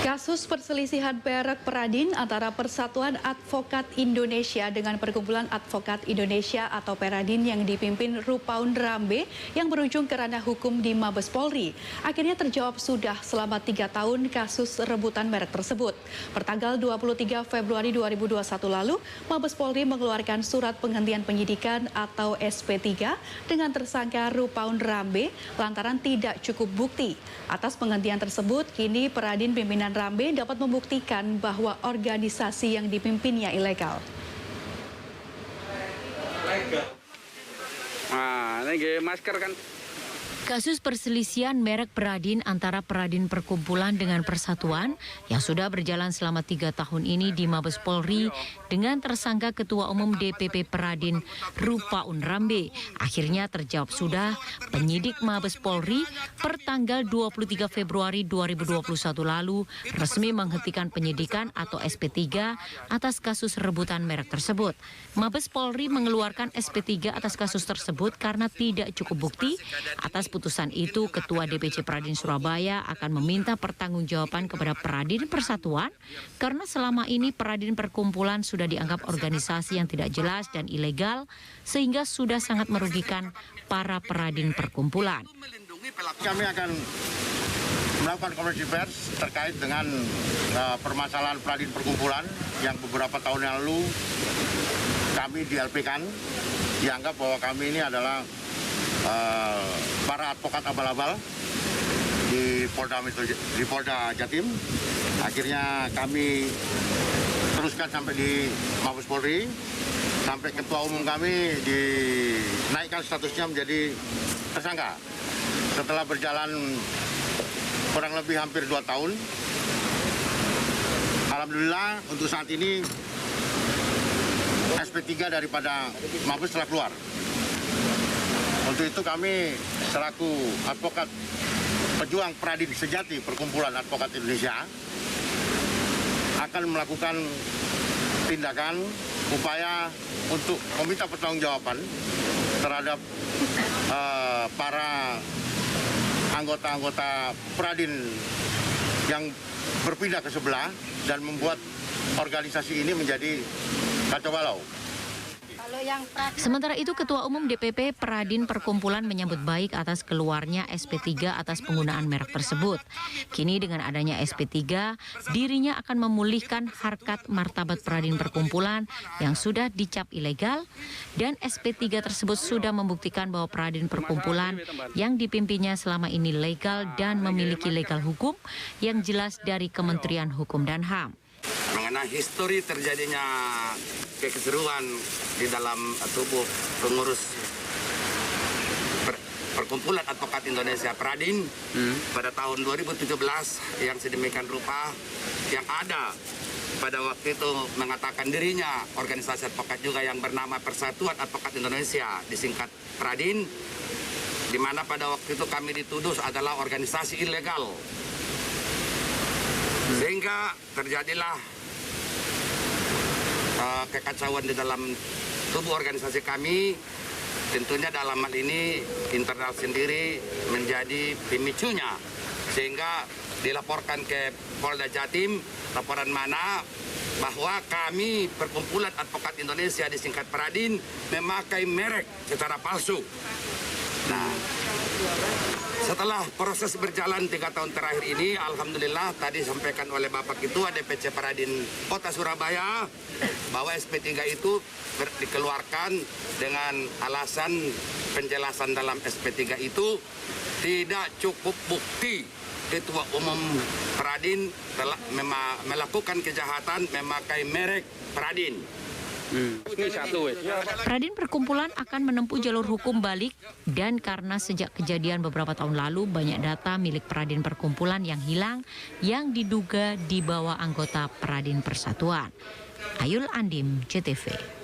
Kasus perselisihan merek Peradin antara Persatuan Advokat Indonesia dengan Perkumpulan Advokat Indonesia atau Peradin yang dipimpin Rupaun Rambe yang berujung ke ranah hukum di Mabes Polri akhirnya terjawab sudah selama 3 tahun kasus rebutan merek tersebut. Pertanggal 23 Februari 2021 lalu, Mabes Polri mengeluarkan surat penghentian penyidikan atau SP3 dengan tersangka Rupaun Rambe lantaran tidak cukup bukti. Atas penghentian tersebut, kini Peradin pimpinan Rambe dapat membuktikan bahwa organisasi yang dipimpinnya ilegal. Nah, ini masker kan. Kasus perselisihan merek Peradin antara Peradin Perkumpulan dengan Persatuan yang sudah berjalan selama 3 tahun ini di Mabes Polri dengan tersangka Ketua Umum DPP Peradin Rupaun Rambe akhirnya terjawab sudah. Penyidik Mabes Polri per tanggal 23 Februari 2021 lalu resmi menghentikan penyidikan atau SP3 atas kasus rebutan merek tersebut. Mabes Polri mengeluarkan SP3 atas kasus tersebut karena tidak cukup bukti. Atas putusan itu, Ketua DPC Peradin Surabaya akan meminta pertanggungjawaban kepada Peradin Persatuan karena selama ini Peradin Perkumpulan sudah dianggap organisasi yang tidak jelas dan ilegal sehingga sudah sangat merugikan para Peradin Perkumpulan. Kami akan melakukan konferensi pers terkait dengan permasalahan Peradin Perkumpulan yang beberapa tahun yang lalu kami di-LP-kan, dianggap bahwa kami ini adalah para advokat abal-abal di Polda Jatim. Akhirnya kami teruskan sampai di Mabes Polri, sampai Ketua Umum kami dinaikkan statusnya menjadi tersangka. Setelah berjalan kurang lebih hampir 2 tahun, alhamdulillah untuk saat ini SP3 daripada Mabes telah keluar. Untuk itu kami selaku advokat pejuang Peradin sejati Perkumpulan Advokat Indonesia akan melakukan tindakan upaya untuk meminta pertanggungjawaban terhadap para anggota-anggota Peradin yang berpindah ke sebelah dan membuat organisasi ini menjadi kacau balau. Sementara itu, Ketua Umum DPP Peradin Perkumpulan menyambut baik atas keluarnya SP3 atas penggunaan merek tersebut. Kini dengan adanya SP3, dirinya akan memulihkan harkat martabat Peradin Perkumpulan yang sudah dicap ilegal, dan SP3 tersebut sudah membuktikan bahwa Peradin Perkumpulan yang dipimpinnya selama ini legal dan memiliki legal hukum yang jelas dari Kementerian Hukum dan HAM. Mengenai histori terjadinya kekeseruan di dalam tubuh pengurus Perkumpulan Advokat Indonesia Peradin pada tahun 2017 yang sedemikian rupa, yang ada pada waktu itu mengatakan dirinya organisasi advokat juga yang bernama Persatuan Advokat Indonesia, disingkat Peradin, di mana pada waktu itu kami dituduh adalah organisasi ilegal. Sehingga terjadilah kekacauan di dalam tubuh organisasi kami. Tentunya dalam hal ini internal sendiri menjadi pemicunya, sehingga dilaporkan ke Polda Jatim, laporan mana bahwa kami Perkumpulan Advokat Indonesia disingkat Peradin memakai merek secara palsu. Nah, setelah proses berjalan 3 tahun terakhir ini, alhamdulillah tadi disampaikan oleh Bapak Ketua DPC Peradin Kota Surabaya bahwa SP3 itu dikeluarkan dengan alasan penjelasan dalam SP3 itu tidak cukup bukti Ketua Umum Peradin telah melakukan kejahatan memakai merek Peradin. Peradin Perkumpulan akan menempuh jalur hukum balik, dan karena sejak kejadian beberapa tahun lalu banyak data milik Peradin Perkumpulan yang hilang yang diduga dibawa anggota Peradin Persatuan. Ayul Andim, CTV.